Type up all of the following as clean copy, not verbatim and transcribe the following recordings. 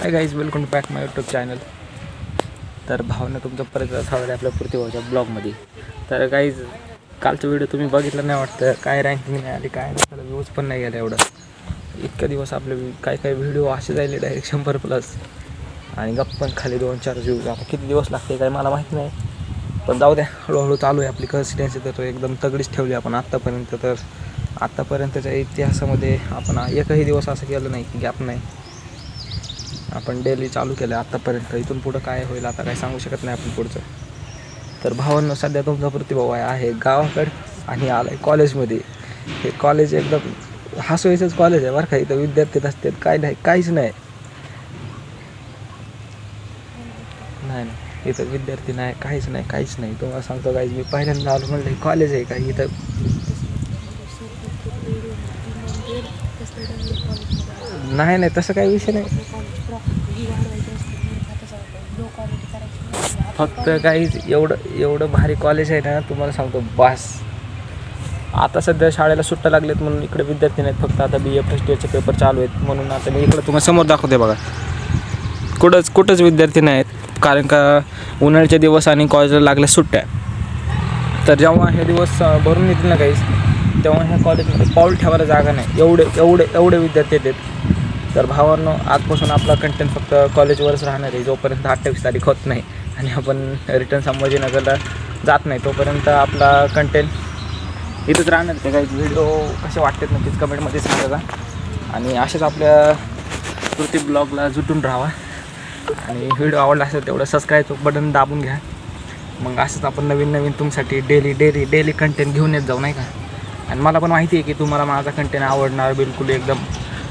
High guys, welcome to back my YouTube channel. तर भावना तुमचं परत स्वागत आहे आपल्या प्रतिभाच्या ब्लॉगमध्ये. तर गाईज, कालचा व्हिडिओ तुम्ही बघितला नाही वाटतं. काय रँकिंग नाही आली, काय नाही, त्याला व्ह्यूज पण नाही गेला एवढं. इतक्या दिवस आपले काय व्हिडिओ असे जायले डायरेक्ट 100+ आणि गप्प पण खाली 2-4 व्ह्यूज. आता किती दिवस लागते काय मला माहीत नाही, पण जाऊ द्या, हळूहळू चालू आहे आपली कन्सिस्टन्सी. तर एकदम तगडीच ठेवली आपण आत्तापर्यंत. तर आत्तापर्यंतच्या इतिहासामध्ये आपण एकही दिवस असं केलं नाही की गॅप नाही. आपण डेली चालू केलं आत्तापर्यंत. इथून पुढं काय होईल आता काय सांगू शकत नाही आपण पुढचं. तर भावांनो, सध्या तुमचा प्रतिभाव आहे गावाकडे आणि आला आहे कॉलेजमध्ये. हे कॉलेज एकदम हसवायचंच कॉलेज आहे बरं का. इथं विद्यार्थी नसतात, काय नाही, काहीच नाही. नाही इथं विद्यार्थी नाही, काहीच नाही. तुम्हाला सांगतो काहीच, मी पहिल्यांदा आलो म्हणलं हे कॉलेज आहे का इथं. नाही तसं काही विषय नाही. फक्त काहीच एवढं भारी कॉलेज आहे ना, तुम्हाला सांगतो बास. आता सध्या शाळेला सुट्ट्या लागलेत म्हणून इकडे विद्यार्थी नाहीत. फक्त आता BA फर्स्ट इयरचे पेपर चालू आहेत म्हणून आता मी इकडं तुम्हाला समोर दाखवते बघा. कुठंच विद्यार्थी नाहीत, कारण का उन्हाळ्याचे दिवस आणि कॉलेजला लागल्या सुट्ट्या. तर जेव्हा हे दिवस भरून येतील ना काहीच, तेव्हा ह्या कॉलेजमध्ये पाऊल ठेवायला जागा नाही. एवढे विद्यार्थी येतात. तर भावांनो, आजपासून आपला कंटेंट फक्त कॉलेजवरच राहणार आहे. जोपर्यंत 28 तारीख होत नाही आणि आपण रिटर्न संभाजीनगरला जात नाही, तोपर्यंत आपला कंटेंट इथंच राहणार. ते काही व्हिडिओ कसे वाटतात नक्कीच कमेंटमध्ये सांगा. आणि असेच आपल्या प्रति ब्लॉगला जुटून राहावा. आणि व्हिडिओ आवडला असेल तेवढं सबस्क्राईब बटन दाबून घ्या. मग असंच आपण नवीन तुमसाठी डेली कंटेंट घेऊन येत जाऊ, नाही का. आणि मला पण माहिती आहे की तुम्हाला माझा कंटेंट आवडणार. बिलकुल एकदम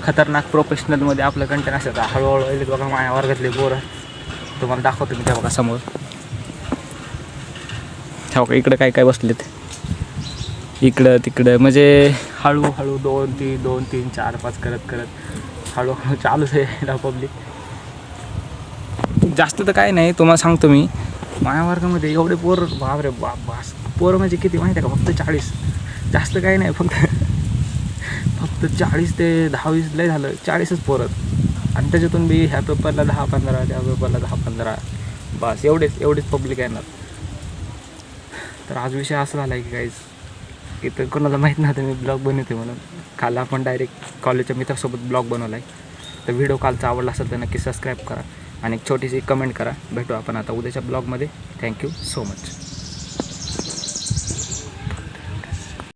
खतरनाक प्रोफेशनलमध्ये आपलं कंटेंट असेल. हळूहळू येईल बघा माझ्या वर्गातले पोरं. तुम्हाला दाखवतो मी त्या बघा समोर. हो का, इकडं काय बसलेत, इकडं तिकडं, म्हणजे हळूहळू 2 3 4 5 करत हळूहळू चालूच आहे पब्लिक. जास्त तर काय नाही, तुम्हाला सांगतो मी. माझ्या वर्गामध्ये एवढे पोरं, बापरे बास. पोरं म्हणजे किती माहिती आहे का, फक्त 40. जास्त काही नाही, फक्त 40 ते 10-20 लय झालं, 40च पोरं. आणि त्याच्यातून बी ह्या पेपरला 10-15, त्या पेपरला 10-15, बस एवढेच पब्लिक येणार. तर आज विषय असा झाला आहे की काहीच इथं कोणाला माहीत नव्हतं मी ब्लॉग बनवते म्हणून. काल आपण डायरेक्ट कॉलेजच्या मित्रासोबत ब्लॉग बनवला आहे. तर व्हिडिओ कालचा आवडला असेल तर नक्की सबस्क्राईब करा आणि एक छोटीशी कमेंट करा. भेटू आपण आता उद्याच्या ब्लॉगमध्ये. Thank you so much.